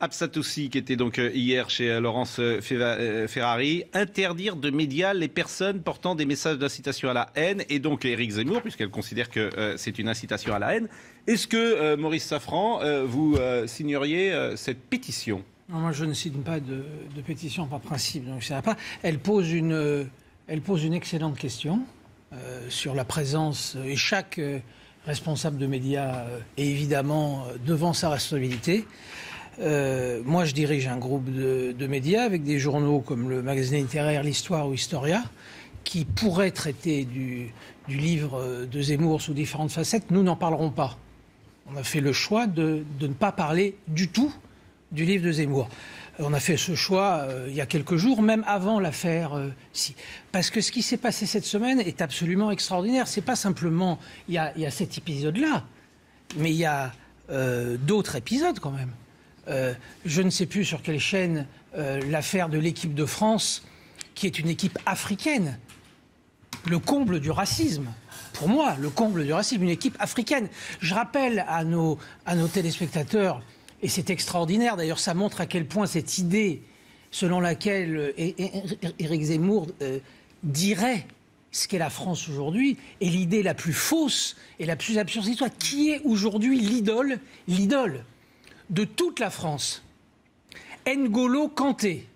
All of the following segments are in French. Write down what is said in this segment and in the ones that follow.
Absatoussi, qui était donc hier chez Laurence Ferrari, interdire de médias les personnes portant des messages d'incitation à la haine, et donc Éric Zemmour, puisqu'elle considère que c'est une incitation à la haine. Est-ce que, Maurice Safran, vous signeriez cette pétition ? Non, moi, je ne signe pas de pétition par principe, donc ça va pas. Elle pose une excellente question sur la présence, et chaque responsable de médias est évidemment devant sa responsabilité. Moi, je dirige un groupe de médias avec des journaux comme le magazine littéraire L'Histoire ou Historia, qui pourraient traiter du livre de Zemmour sous différentes facettes. Nous n'en parlerons pas. On a fait le choix de ne pas parler du tout du livre de Zemmour. On a fait ce choix il y a quelques jours, même avant l'affaire. Parce que ce qui s'est passé cette semaine est absolument extraordinaire. C'est pas simplement il y a cet épisode-là, mais il y a d'autres épisodes quand même. Je ne sais plus sur quelle chaîne l'affaire de l'équipe de France, qui est une équipe africaine. Le comble du racisme. Pour moi, le comble du racisme, une équipe africaine. Je rappelle à nos téléspectateurs, et c'est extraordinaire, d'ailleurs ça montre à quel point cette idée selon laquelle Éric Zemmour dirait ce qu'est la France aujourd'hui est l'idée la plus fausse et la plus absurde d'histoire. Qui est aujourd'hui l'idole de toute la France? N'Golo Kanté,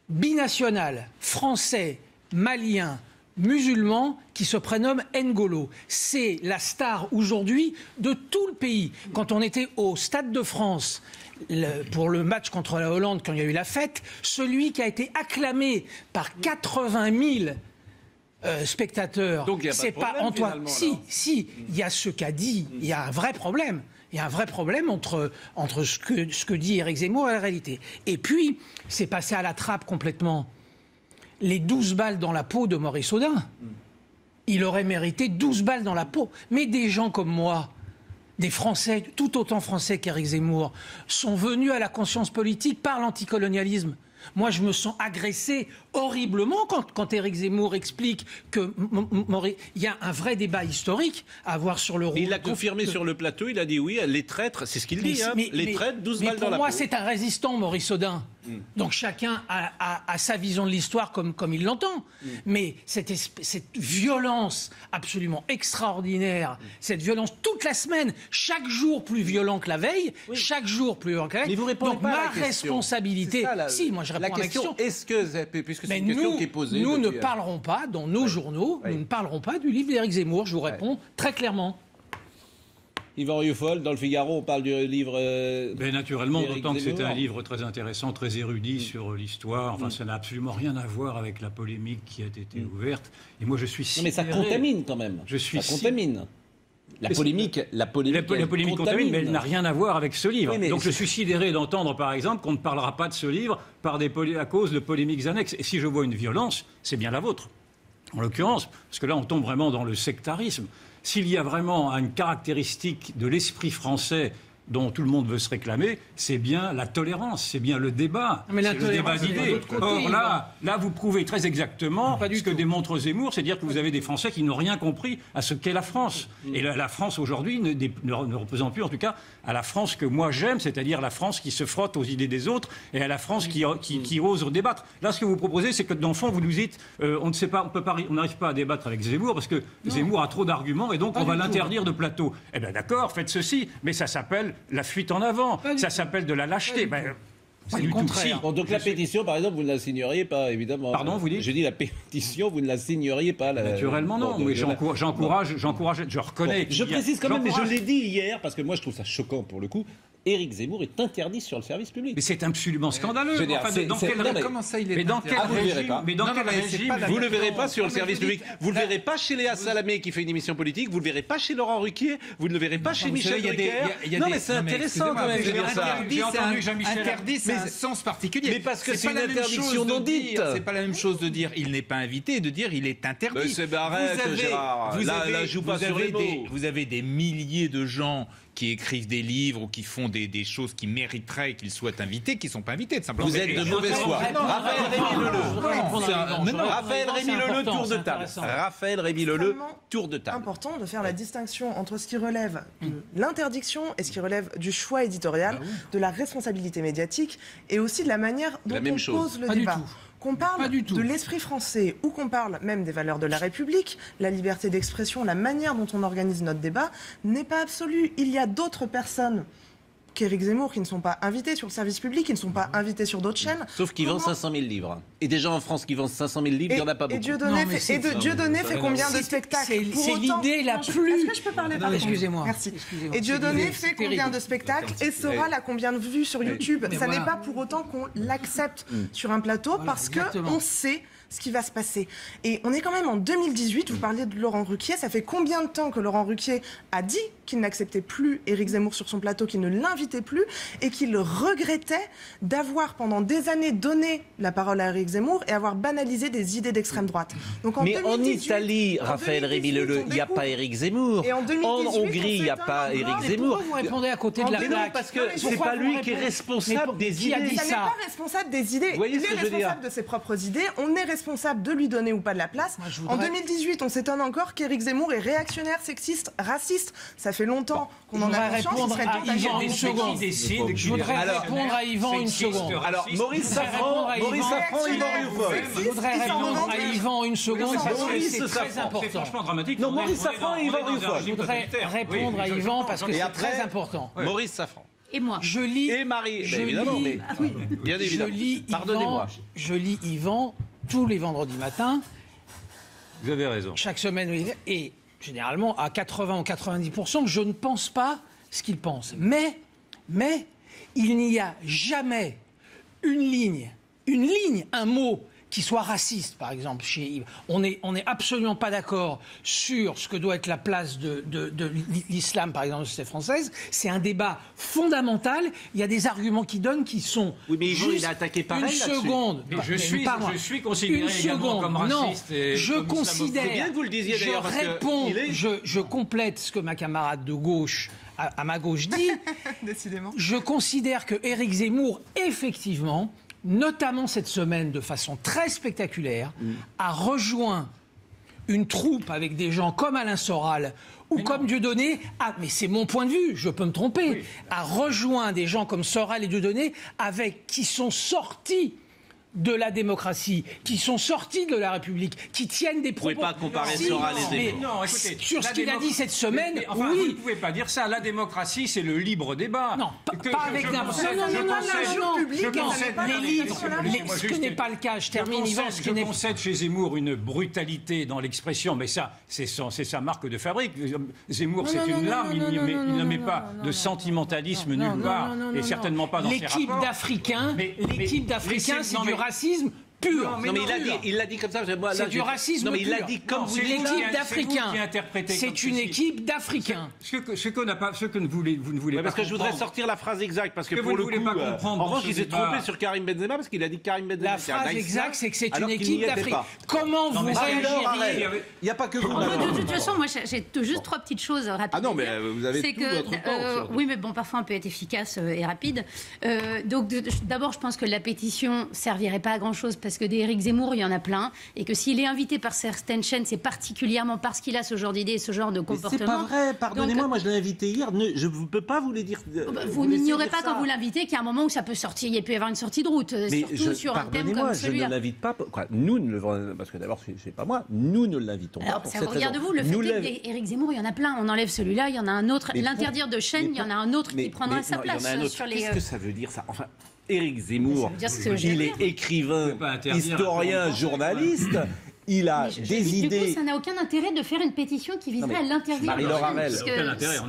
binational, français, malien, musulman, qui se prénomme N'Golo. C'est la star aujourd'hui de tout le pays. Quand on était au Stade de France pour le match contre la Hollande, quand il y a eu la fête, celui qui a été acclamé par 80 000 spectateurs, donc, c'est pas Antoine. Si, il y a ce qu'a dit, il y a un vrai problème. Il y a un vrai problème entre ce que dit Éric Zemmour et la réalité. Et puis, c'est passé à la trappe complètement. Les 12 balles dans la peau de Maurice Audin. Il aurait mérité 12 balles dans la peau. Mais des gens comme moi, des Français, tout autant Français qu'Éric Zemmour, sont venus à la conscience politique par l'anticolonialisme. Moi, je me sens agressé horriblement quand Éric Zemmour explique qu'il y a un vrai débat historique à avoir sur le rôle. Il l'a confirmé sur le plateau, il a dit oui, les traîtres, c'est ce qu'il dit, les traîtres, 12 balles dans la peau. Pour moi, c'est un résistant, Maurice Audin. Donc chacun a sa vision de l'histoire comme il l'entend. Mais cette violence absolument extraordinaire, cette violence toute la semaine, chaque jour plus violent que la veille, chaque jour plus violent que la veille. Mais vous répondez donc pas à la ma question. responsabilité... Si, moi je réponds à la question. Est-ce que, puisque c'est une question qui est posée... Nous ne parlerons pas, dans nos journaux, nous ne parlerons pas du livre d'Éric Zemmour, je vous réponds très clairement. Yvan Rieufol, dans le Figaro, on parle du livre... Mais naturellement, d'autant que c'est Zemmour. un livre très intéressant, très érudit sur l'histoire. Enfin, ça n'a absolument rien à voir avec la polémique qui a été ouverte. Et moi, je suis sidéré. Non, mais ça contamine quand même. Ça contamine. La polémique contamine, mais elle n'a rien à voir avec ce livre. Oui, donc je suis sidéré d'entendre, par exemple, qu'on ne parlera pas de ce livre à cause de polémiques annexes. Et si je vois une violence, c'est bien la vôtre, en l'occurrence, parce que là, on tombe vraiment dans le sectarisme. S'il y a vraiment une caractéristique de l'esprit français dont tout le monde veut se réclamer, c'est bien la tolérance, c'est bien le débat, c'est le débat d'idées. Or là, vous prouvez très exactement ce que démontre Zemmour, c'est-à-dire que vous avez des Français qui n'ont rien compris à ce qu'est la France. Et la France aujourd'hui ne représente plus, en tout cas, à la France que moi j'aime, c'est-à-dire la France qui se frotte aux idées des autres et à la France qui ose débattre. Là, ce que vous proposez, c'est que dans le fond, vous nous dites, on n'arrive pas à débattre avec Zemmour parce que Zemmour a trop d'arguments et donc on va l'interdire de plateau. Eh bien d'accord, faites ceci, mais ça s'appelle la fuite en avant, ça s'appelle de la lâcheté. C'est du contraire. Bon, donc la pétition, par exemple, vous ne la signeriez pas, évidemment. Pardon, vous dites ? Je dis la pétition, vous ne la signeriez pas. Naturellement, non. Mais j'encourage, je reconnais. Je précise quand même, mais je l'ai dit hier, parce que moi je trouve ça choquant pour le coup. Éric Zemmour est interdit sur le service public. Mais c'est absolument scandaleux. Comment ça, il est dans quel régime ? Vous ne le verrez pas sur le service public. Vous ne le verrez pas chez Léa Salamé qui fait une émission politique. Vous ne le verrez pas chez Laurent Ruquier. Vous ne le verrez pas chez Michel Drucker. Non, mais c'est intéressant quand même de dire ça. Interdit, c'est un sens particulier. Mais parce que c'est une interdiction non dite. C'est pas la même chose de dire il n'est pas invité et de dire il est interdit. Arrête, Gérard. Là, joue pas sur les mots. Vous avez des milliers de gens qui écrivent des livres ou qui font des choses qui mériteraient qu'ils soient invités, qui ne sont pas invités, tout simplement. Vous êtes de mauvaise foi. Raphaël Rémy-Leleu, tour de table. Raphaël Rémy-Leleu, tour de table. Important de faire la distinction entre ce qui relève de l'interdiction et ce qui relève du choix éditorial, de la responsabilité médiatique et aussi de la manière dont on pose le débat. Qu'on parle de l'esprit français ou qu'on parle même des valeurs de la République, la liberté d'expression, la manière dont on organise notre débat n'est pas absolue. Il y a d'autres personnes qu'Éric Zemmour qui ne sont pas invités sur le service public, qui ne sont pas invités sur d'autres chaînes. Sauf qu'il vend 500 000 livres. Et déjà en France qui vendent 500 000 livres, il n'y en a pas beaucoup. Et Dieudonné fait combien de spectacles? C'est l'idée la plus... Est-ce que je peux parler? Excusez-moi. Merci. Et Dieudonné fait combien de spectacles et sera là combien de vues sur YouTube? Ça n'est pas pour autant qu'on l'accepte sur un plateau parce qu'on sait ce qui va se passer. Et on est quand même en 2018, vous parliez de Laurent Ruquier, ça fait combien de temps que Laurent Ruquier a dit qu'il n'acceptait plus Éric Zemmour sur son plateau, qu'il ne l'invitait plus et qu'il regrettait d'avoir pendant des années donné la parole à Éric Zemmour et avoir banalisé des idées d'extrême droite. Donc en 2018, en Italie, Raphaël Rémy-Leleu, il n'y a pas Éric Zemmour. Et en 2018, Hongrie, il n'y a pas Éric Zemmour. Pourquoi vous répondez à côté de la plaque? Non, parce que c'est pas lui qui est responsable des idées. Ça n'est pas responsable des idées. Il est responsable de ses propres idées. On est responsable de lui donner ou pas de la place. En 2018, on s'étonne encore qu'Éric Zemmour est réactionnaire, sexiste, raciste. Ça fait longtemps qu'on en a conscience. Une seconde. Je voudrais répondre à Yvan une seconde. Alors, Maurice Safran, Yvan Rioufol. Je voudrais répondre à Yvan une seconde parce que c'est très important. C'est franchement dramatique. Non, Maurice Safran et Yvan Rioufol. Je voudrais répondre à Yvan parce que c'est très important. Maurice Safran. Et moi. Je lis. Et Marie. Évidemment, mais. Bien évidemment. Pardonnez-moi. Je lis Yvan tous les vendredis matins. Vous avez raison. Chaque semaine, et généralement, à 80 ou 90%, je ne pense pas ce qu'il pense. Mais, il n'y a jamais une ligne, un mot qui soit raciste, par exemple, chez Yves. On n'est absolument pas d'accord sur ce que doit être la place de l'islam, par exemple, dans la société française. C'est un débat fondamental. Il y a des arguments qui sont... Oui, mais Yvan, il a attaqué pareil là-dessus. Une seconde. Mais je suis considéré également comme raciste. Non, je considère... C'est bien que vous le disiez d'ailleurs. Je complète ce que ma camarade de gauche, à ma gauche, dit. Décidément. Je considère que Éric Zemmour, effectivement... notamment cette semaine, de façon très spectaculaire, a rejoint une troupe avec des gens comme Alain Soral ou comme Dieudonné, mais c'est mon point de vue, je peux me tromper, a rejoint des gens comme Soral et Dieudonné qui sont sortis de la démocratie, qui sont sortis de la République, qui tiennent des propos... Vous ne pouvez pas comparer Soral et Zemmour. Non, écoutez, sur ce qu'il a dit cette semaine, vous ne pouvez pas dire ça. La démocratie, c'est le libre débat. Non, pas avec n'importe les livres, ce qui n'est pas le cas. Je termine, Yvan. Je concède chez Zemmour une brutalité dans l'expression, mais ça, c'est sa marque de fabrique. Zemmour, c'est une larme. Il ne met pas de sentimentalisme nulle part, et certainement pas dans ses rapports. L'équipe d'Africains, c'est du racisme pur. Non, mais il l'a dit comme ça. C'est du racisme pur. Non, mais il l'a dit comme vous dites. L'équipe d'Africains. C'est une équipe d'Africains. Ce que vous ne voulez pas. Parce que je voudrais sortir la phrase exacte. Parce que pour le coup, en revanche, il s'est trompé sur Karim Benzema parce qu'il a dit Karim Benzema. La phrase exacte, c'est que c'est une équipe d'Afrique. Comment vous réagiriez? Il n'y a pas que vous. De toute façon, moi, j'ai juste trois petites choses rapides. Ah non, mais vous avez tout votre temps. Oui, mais bon, parfois on peut être efficace et rapide. Donc, d'abord, je pense que la pétition servirait pas à grand-chose parce que des Éric Zemmour, il y en a plein, et que s'il est invité par certaines chaînes, c'est particulièrement parce qu'il a ce genre d'idées, ce genre de comportement. C'est pas vrai, pardonnez-moi, moi je l'ai invité hier, je ne peux pas vous les dire. Vous n'ignorez pas quand vous l'invitez qu'il y a un moment où ça peut sortir, il peut y avoir une sortie de route, surtout sur un thème comme celui-là. Je ne l'invite pas, nous ne le parce que d'abord, c'est pas moi, nous ne l'invitons pas. Alors, regardez-vous, le fait qu'Éric Zemmour, il y en a plein, on enlève celui-là, il y en a un autre, l'interdire de chaîne, il y en a un autre qui prendra sa place sur les... Qu'est-ce que ça veut dire ça? Enfin, Éric Zemmour, il est écrivain, historien, journaliste. Il a des idées. Du coup, ça n'a aucun intérêt de faire une pétition qui viserait à l'interdire. Marie-Laure Hamel,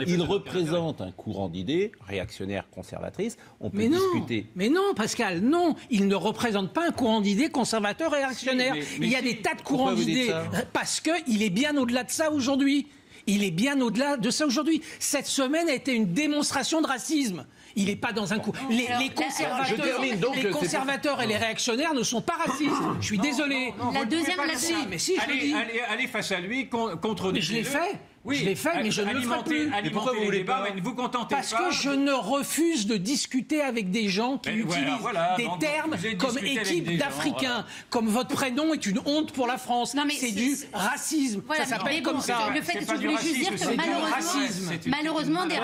il représente un courant d'idées réactionnaires, conservatrices. On peut discuter. Mais non, Pascal, non. Il ne représente pas un courant d'idées conservateur et réactionnaire. Il y a des tas de courants d'idées. Parce qu'il est bien au-delà de ça aujourd'hui. Il est bien au-delà de ça aujourd'hui. Cette semaine a été une démonstration de racisme. Il n'est pas dans un coup. Les conservateurs et les réactionnaires ne sont pas racistes. Je suis désolé. La deuxième, mais si, je le dis. Allez face à lui contre des. Je l'ai fait. Oui, je l'ai fait, mais je ne le ferai plus. Alimenter les débats, mais ne vous contentez Parce pas. que je ne refuse de discuter avec des gens qui utilisent des termes comme équipe d'Africains, comme votre prénom est une honte pour la France. C'est du racisme. Voilà, ça s'appelle comme ça. Le fait, je voulais juste dire que malheureusement, des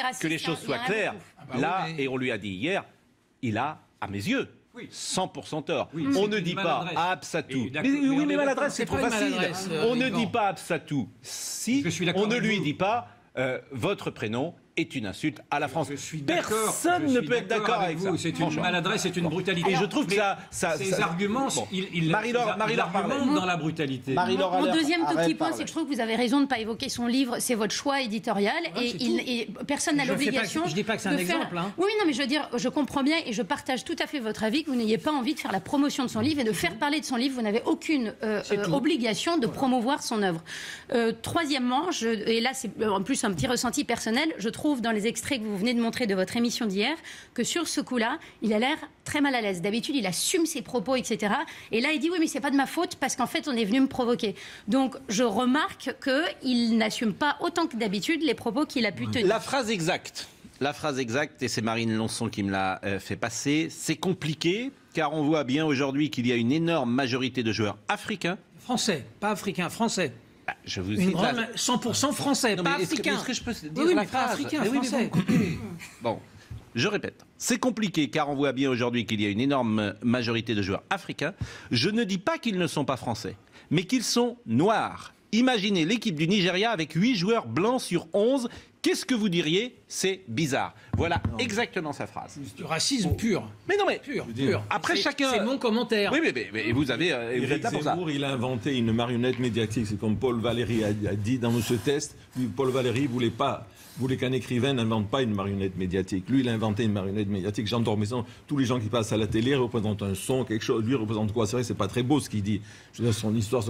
racistes. Que les choses soient claires, là, et on lui a dit hier, il a, à mes yeux, 100% tort. On ne dit pas à Absatou. Mais maladresse, c'est trop facile. On ne dit pas à Absatou si on ne lui dit pas votre prénom est une insulte à la France. Personne ne peut être d'accord avec ça. C'est une maladresse, c'est une brutalité. Et je trouve que ces arguments, ils argumentent dans la brutalité. Mon deuxième tout petit point, c'est que je trouve que vous avez raison de ne pas évoquer son livre. C'est votre choix éditorial et personne n'a l'obligation. Je dis pas que c'est un exemple. Oui, non, mais je veux dire, je comprends bien et je partage tout à fait votre avis que vous n'ayez pas envie de faire la promotion de son livre et de faire parler de son livre. Vous n'avez aucune obligation de promouvoir son œuvre. Troisièmement, et là c'est en plus un petit ressenti personnel, je trouve dans les extraits que vous venez de montrer de votre émission d'hier que sur ce coup-là, il a l'air très mal à l'aise. D'habitude, il assume ses propos, etc. Et là, il dit oui, mais c'est pas de ma faute parce qu'en fait, on est venu me provoquer. Donc, je remarque qu'il n'assume pas autant que d'habitude les propos qu'il a pu tenir. La phrase exacte, et c'est Marine Lonçon qui me l'a fait passer, c'est compliqué car on voit bien aujourd'hui qu'il y a une énorme majorité de joueurs africains. Français, pas africains, français. Je vous cite 100% français, pas africain. Est-ce que je peux dire la phrase ? Africain, français. Bon, je répète. C'est compliqué car on voit bien aujourd'hui qu'il y a une énorme majorité de joueurs africains. Je ne dis pas qu'ils ne sont pas français, mais qu'ils sont noirs. Imaginez l'équipe du Nigeria avec 8 joueurs blancs sur 11. Qu'est-ce que vous diriez ? C'est bizarre. Voilà exactement sa phrase. C'est du racisme pur. Mais non, mais pur. Après, chacun. C'est mon commentaire. Oui, mais vous avez. Vous êtes là pour ça. Il a inventé une marionnette médiatique. C'est comme Paul Valéry a dit dans ce test. Paul Valéry voulait qu'un écrivain n'invente pas une marionnette médiatique. Lui, il a inventé une marionnette médiatique. Jean Dormesson, tous les gens qui passent à la télé représentent un son, quelque chose. Lui représente quoi ? C'est vrai, c'est pas très beau ce qu'il dit. Je veux dire, son histoire,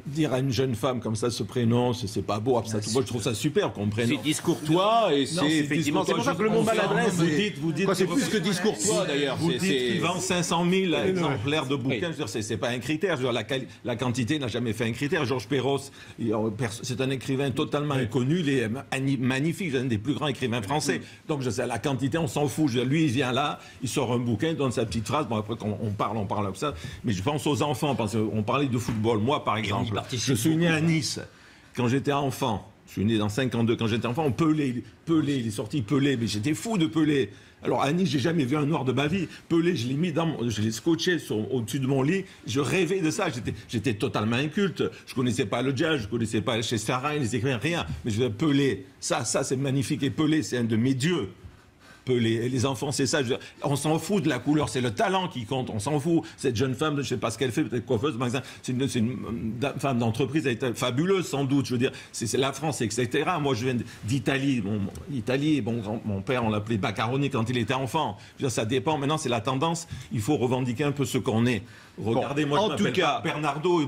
dire à une jeune femme comme ça ce prénom, c'est pas beau. Ça, moi, je trouve ça super qu'on prénom. C'est discourtois et c'est effectivement. C'est pour ça que le mot maladresse. Vous dites c'est plus que discourtois d'ailleurs. Vous dites qu'il vend 500 000 exemplaires de bouquins. Je veux dire, c'est pas un critère. Je veux dire, la quantité n'a jamais fait un critère. Georges Perros, c'est un écrivain totalement inconnu. Il est magnifique. C'est un des plus grands écrivains français. Donc, je sais, la quantité, on s'en fout. Lui, il vient là, il sort un bouquin, il donne sa petite phrase. Bon, après, quand on parle comme ça. Mais je pense aux enfants, parce qu'on parlait de football. Moi, par exemple, je suis né à Nice. Quand j'étais enfant, je suis né dans 52. Quand j'étais enfant, Pelé, il est sorti Pelé. Mais j'étais fou de Pelé. Alors, à Nice, j'ai jamais vu un noir de ma vie. Pelé, je l'ai scotché au-dessus de mon lit. Je rêvais de ça. J'étais totalement inculte. Je connaissais pas le jazz, je connaissais pas chez Sarrain, les écrivains, rien. Mais je disais, Pelé, ça, c'est magnifique. Et Pelé, c'est un de mes dieux. Pelé. Et les enfants, c'est ça. On s'en fout de la couleur, c'est le talent qui compte. On s'en fout. Cette jeune femme, je ne sais pas ce qu'elle fait, peut-être coiffeuse, c'est une femme d'entreprise, elle est fabuleuse sans doute. Je veux dire, c'est la France, etc. Moi, je viens d'Italie. Mon père, on l'appelait Baccaroni quand il était enfant. Je veux dire, ça dépend. Maintenant, c'est la tendance. Il faut revendiquer un peu ce qu'on est. Regardez, moi, je m'appelle pas Bernardo.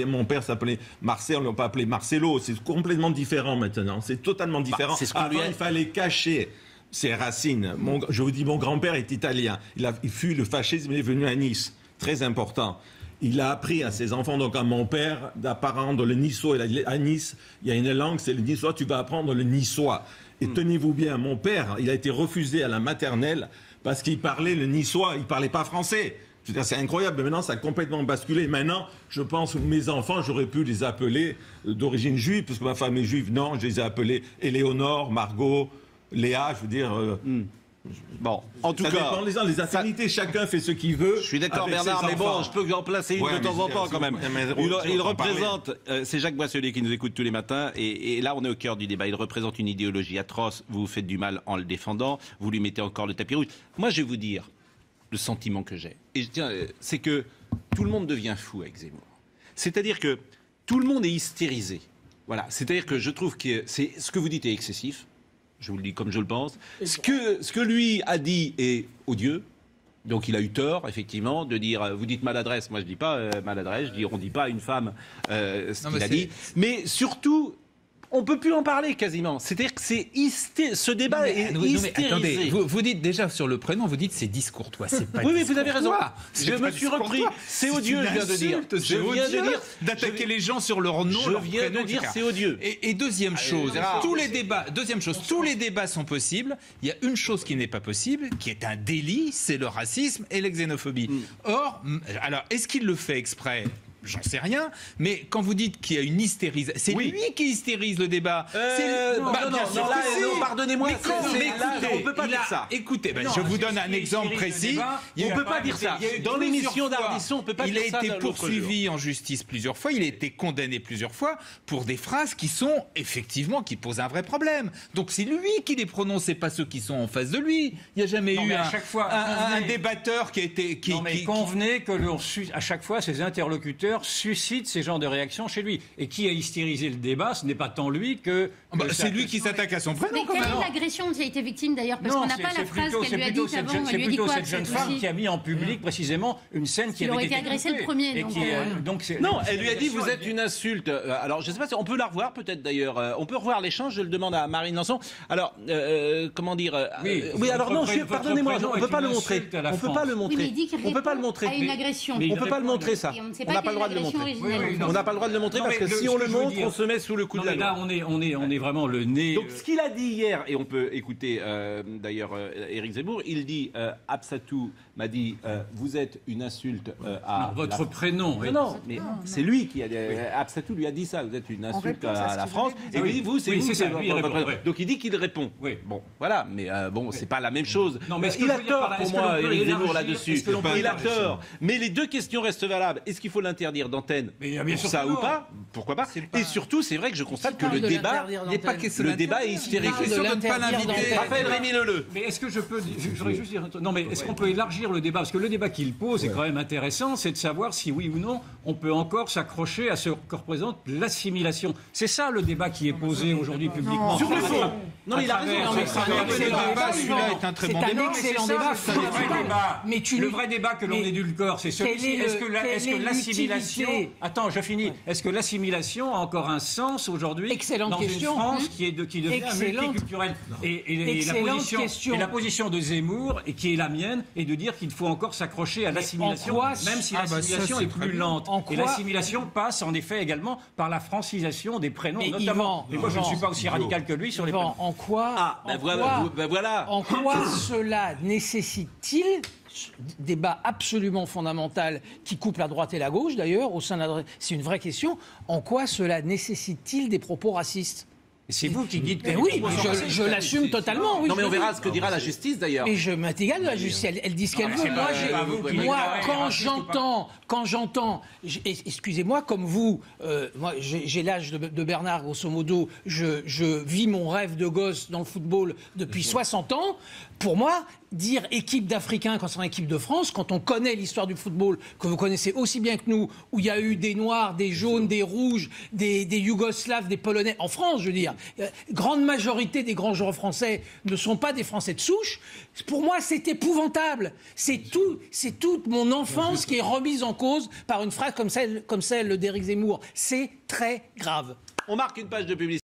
Mon père s'appelait Marcel, on ne l'a pas appelé Marcelo. C'est complètement différent maintenant. C'est totalement différent. Avant, il fallait cacher ses racines. Je vous dis, mon grand-père est italien. Il fut le fascisme, il est venu à Nice. Très important. Il a appris à ses enfants, donc à mon père, d'apprendre le niçois. À Nice, il y a une langue, c'est le niçois. Tu vas apprendre le niçois. Et tenez-vous bien, mon père, il a été refusé à la maternelle parce qu'il parlait le niçois. Il ne parlait pas français. Je veux dire, c'est incroyable. Mais maintenant, ça a complètement basculé. Maintenant, je pense que mes enfants, j'aurais pu les appeler d'origine juive, parce que ma femme est juive. Non, je les ai appelés Éléonore, Margot, Léa, je veux dire. Bon, en tout cas, dépend les affinités, chacun fait ce qu'il veut. Je suis d'accord, Bernard, mais bon, je peux en placer une de temps en temps quand même. Il représente, c'est Jacques Boisselier qui nous écoute tous les matins, et là on est au cœur du débat. Il représente une idéologie atroce. Vous vous faites du mal en le défendant, vous lui mettez encore le tapis rouge. Moi, je vais vous dire le sentiment que j'ai, et c'est que tout le monde devient fou avec Zemmour. C'est-à-dire que tout le monde est hystérisé. Voilà, c'est-à-dire que je trouve que ce que vous dites est excessif. Je vous le dis comme je le pense. Ce que lui a dit est odieux. Donc il a eu tort, effectivement, de dire, vous dites maladresse. Moi, je ne dis pas maladresse, on ne dit pas à une femme ce qu'il a dit. Mais surtout, On peut plus en parler quasiment. C'est-à-dire que ce débat est hystérisé. Attendez, vous dites déjà sur le prénom, vous dites c'est discourtois, c'est pas Oui, vous avez raison. Je me suis discourtois. repris. C'est odieux, je viens de dire. Je viens de dire d'attaquer les gens sur leur nom, leur prénom. Je viens de dire c'est odieux. Et deuxième chose, tous les débats sont possibles. Il y a une chose qui n'est pas possible, qui est un délit, c'est le racisme et la xénophobie. Or, alors, est-ce qu'il le fait exprès ? J'en sais rien, mais quand vous dites qu'il y a une hystérisation, c'est lui qui hystérise le débat. Non, pardonnez-moi, on ne peut pas dire ça. Écoutez, je vous donne un exemple précis. On ne peut pas dire ça. Dans l'émission d'Ardisson, on ne peut pas dire ça. Il a été poursuivi en justice plusieurs fois, il a été condamné plusieurs fois pour des phrases qui sont effectivement, qui posent un vrai problème. Donc c'est lui qui les prononce, c'est pas ceux qui sont en face de lui. Il n'y a jamais eu un débatteur qui a été... Convenez que à chaque fois, ces interlocuteurs suscite ces genres de réactions chez lui. Et qui a hystérisé le débat, ce n'est pas tant lui que... c'est lui qui s'attaque à son prénom. Mais quelle est l'agression dont il a été victime d'ailleurs? Parce qu'on n'a pas la phrase qu'elle lui a dite avant. C'est plutôt cette jeune femme qui a mis en public précisément une scène qui avait été agressé le premier. Non, elle lui a dit vous êtes une insulte. Alors je ne sais pas si on peut la revoir peut-être d'ailleurs. On peut revoir l'échange, je le demande à Marine Lançon. Alors, comment dire... Oui, alors non, pardonnez-moi, on ne peut pas le montrer. On ne peut pas le montrer. On ne peut pas le montrer. On ne peut pas le montrer ça. On n'a pas le droit de le montrer. On n'a pas le droit de le montrer parce que si on le montre, on se met sous le coup de la loi. Là, on est vraiment le nez. Donc ce qu'il a dit hier, et on peut écouter d'ailleurs Éric Zemmour, il dit Absatou m'a dit vous êtes une insulte à votre prénom. Non, mais c'est lui qui a dit, Absatou lui a dit ça, vous êtes une insulte à la France. Et lui, vous, c'est vous. Donc il dit qu'il répond. Bon, voilà, mais bon, c'est pas la même chose. Il a tort pour moi, Éric Zemmour là-dessus. Il a tort. Mais les deux questions restent valables. Est-ce qu'il faut l'interdire d'antenne pour ça ou pas? Pourquoi pas? Et surtout, c'est vrai que je constate que le débat est hystérique. Raphaël Rémy-Leleu. Mais est-ce que je peux... J'aurais juste dire... Non, mais est-ce qu'on peut élargir le débat? Parce que le débat qu'il pose est quand même intéressant, c'est de savoir si oui ou non on peut encore s'accrocher à ce que représente l'assimilation. C'est ça le débat qui est posé aujourd'hui publiquement. Sur le fond. Non, mais il a raison. Celui-là est un très bon débat. C'est un excellent débat. Mais le vrai débat que l'on édulcore, c'est celui-ci. Est-ce que l'assimilation... Attends, je finis. Est-ce que l'assimilation a encore un sens aujourd'hui dans une France qui devient multiculturelle? Et la position de Zemmour, et qui est la mienne, est de dire qu'il faut encore s'accrocher à l'assimilation, même si l'assimilation est plus lente. Et l'assimilation passe en effet également par la francisation des prénoms, notamment. Mais moi, je ne suis pas aussi radical que lui sur les prénoms. En quoi cela nécessite-t-il, débat absolument fondamental qui coupe la droite et la gauche d'ailleurs, c'est une vraie question, en quoi cela nécessite-t-il des propos racistes? C'est vous qui dites que... Oui, je l'assume totalement. Oui, non, mais on verra ce que dira la justice, d'ailleurs. Mais je m'intégale de la justice. Elle dit ce qu'elle veut. Moi, quand j'entends... Excusez-moi, comme vous, moi, j'ai l'âge de Bernard, grosso modo, je vis mon rêve de gosse dans le football depuis 60 ans. Pour moi, dire équipe d'Africains quand c'est une équipe de France, quand on connaît l'histoire du football, que vous connaissez aussi bien que nous, où il y a eu des Noirs, des Jaunes, des Rouges, des Yougoslaves, des Polonais, en France, je veux dire, grande majorité des grands joueurs français ne sont pas des Français de souche. Pour moi, c'est épouvantable. C'est toute mon enfance qui est remise en cause par une phrase comme celle d'Éric Zemmour. C'est très grave. On marque une page de publicité.